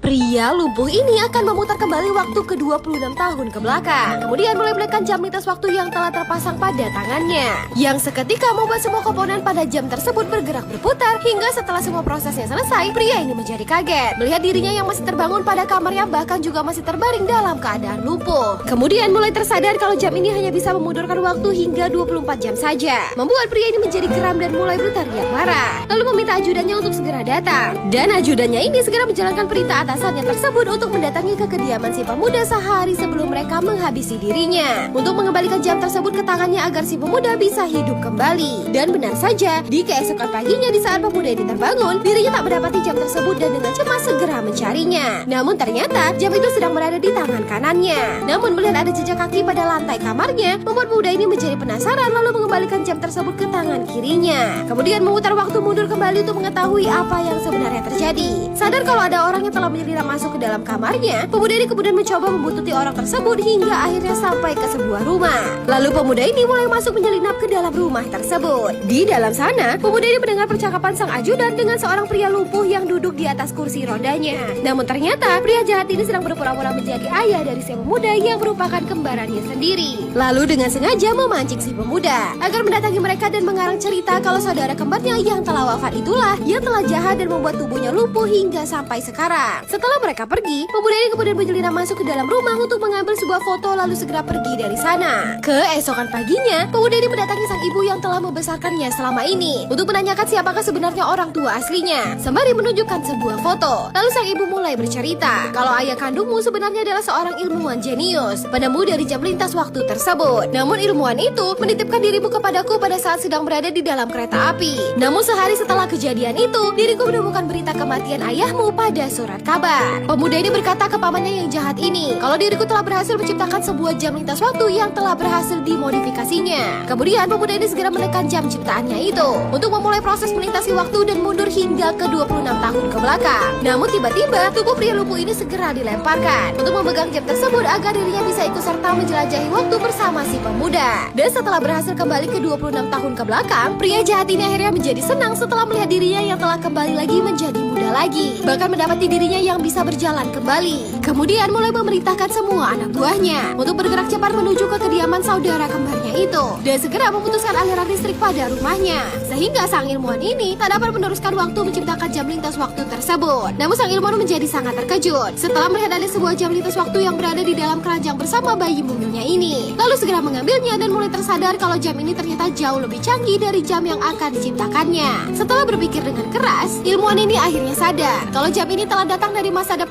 Pria lumpuh ini akan memutar kembali waktu ke 26 tahun ke belakang. Kemudian mulai menekan jam lintas waktu yang telah terpasang pada tangannya, yang seketika membuat semua komponen pada jam tersebut bergerak berputar. Hingga setelah semua prosesnya selesai, pria ini menjadi kaget melihat dirinya yang masih terbangun pada kamarnya, bahkan juga masih terbaring dalam keadaan lumpuh. Kemudian mulai tersadar kalau jam ini hanya bisa memundurkan waktu hingga 24 jam saja, membuat pria ini menjadi geram dan mulai berteriak marah, lalu meminta ajudannya untuk segera datang. Dan ajudannya ini segera menjalankan perintah atasannya tersebut untuk mendatangi ke kediaman si pemuda sehari sebelum mereka menghabisi dirinya, untuk mengembalikan jam tersebut ke tangannya agar si pemuda bisa hidup kembali. Dan benar saja, di keesokan paginya di saat pemuda ini terbangun, dirinya tak mendapati jam tersebut dan dengan cemas segera mencarinya. Namun ternyata jam itu sedang berada di tangan kanannya. Namun melihat ada jejak kaki pada lantai kamarnya, membuat pemuda ini menjadi penasaran lalu mengembalikan jam tersebut ke tangan kirinya. Kemudian memutar waktu mundur kembali untuk mengetahui apa yang sebenarnya terjadi. Sadar kalau ada orang yang telah menyelinap masuk ke dalam kamarnya, pemuda ini kemudian mencoba membuntuti orang tersebut hingga akhirnya sampai ke sebuah rumah. Lalu pemuda ini mulai masuk menyelinap ke dalam rumah tersebut. Di dalam sana, pemuda ini mendengar percakapan sang ajudan dengan seorang pria lumpuh yang duduk di atas kursi rodanya. Namun ternyata pria jahat ini sedang berpura-pura menjadi ayah dari si pemuda yang merupakan kembarannya sendiri. Lalu dengan sengaja memancing si pemuda agar mendatangi mereka dan mengarang cerita kalau saudara kembarnya yang telah wafat itulah yang telah jahat dan membuat tubuhnya lumpuh hingga sampai sekarang. Setelah mereka pergi, pemuda ini kemudian menyelinap masuk ke dalam rumah untuk mengambil sebuah foto lalu segera pergi dari sana. Keesokan paginya, pemuda ini mendatangi sang ibu yang telah membesarkannya selama ini untuk menanyakan siapakah sebenarnya orang tua aslinya, sembari menunjukkan sebuah foto. Lalu sang ibu mulai bercerita kalau ayah kandungmu sebenarnya adalah seorang ilmuwan jenius, penemu dari jam lintas waktu tersebut. Namun ilmuwan itu menitipkan dirimu kepadaku pada saat sedang berada di dalam kereta api. Namun sehari setelah kejadian itu, diriku menemukan berita kematian ayahmu pada surat kabar. Pemuda ini berkata ke pamannya yang jahat ini kalau diriku telah berhasil menciptakan sebuah jam lintas waktu yang telah berhasil dimodifikasinya. Kemudian pemuda ini segera menekan jam ciptaannya itu untuk memulai proses melintasi waktu dan mundur hingga ke 26 tahun ke belakang. Namun tiba-tiba tubuh pria lumpuh ini segera dilemparkan untuk memegang jam tersebut agar dirinya bisa ikut serta menjelajahi waktu bersama si pemuda. Dan setelah berhasil kembali ke 26 tahun ke belakang, pria jahat ini akhirnya menjadi senang setelah melihat dirinya yang telah kembali lagi menjadi muda lagi, bahkan mendapati dirinya yang bisa berjalan kembali. Kemudian mulai memerintahkan semua anak buahnya untuk bergerak cepat menuju ke kediaman saudara kembarnya itu dan segera memutuskan aliran listrik pada rumahnya, sehingga sang ilmuwan ini tak dapat meneruskan waktu menciptakan jam lintas waktu tersebut. Namun sang ilmuwan menjadi sangat terkejut setelah melihat ada sebuah jam lintas waktu yang berada di dalam keranjang bersama bayi mungilnya ini, lalu segera mengambilnya dan mulai tersadar kalau jam ini ternyata jauh lebih canggih dari jam yang akan diciptakannya. Setelah berpikir dengan keras, ilmuwan ini akhirnya sadar kalau jam ini telah datang dari masa depan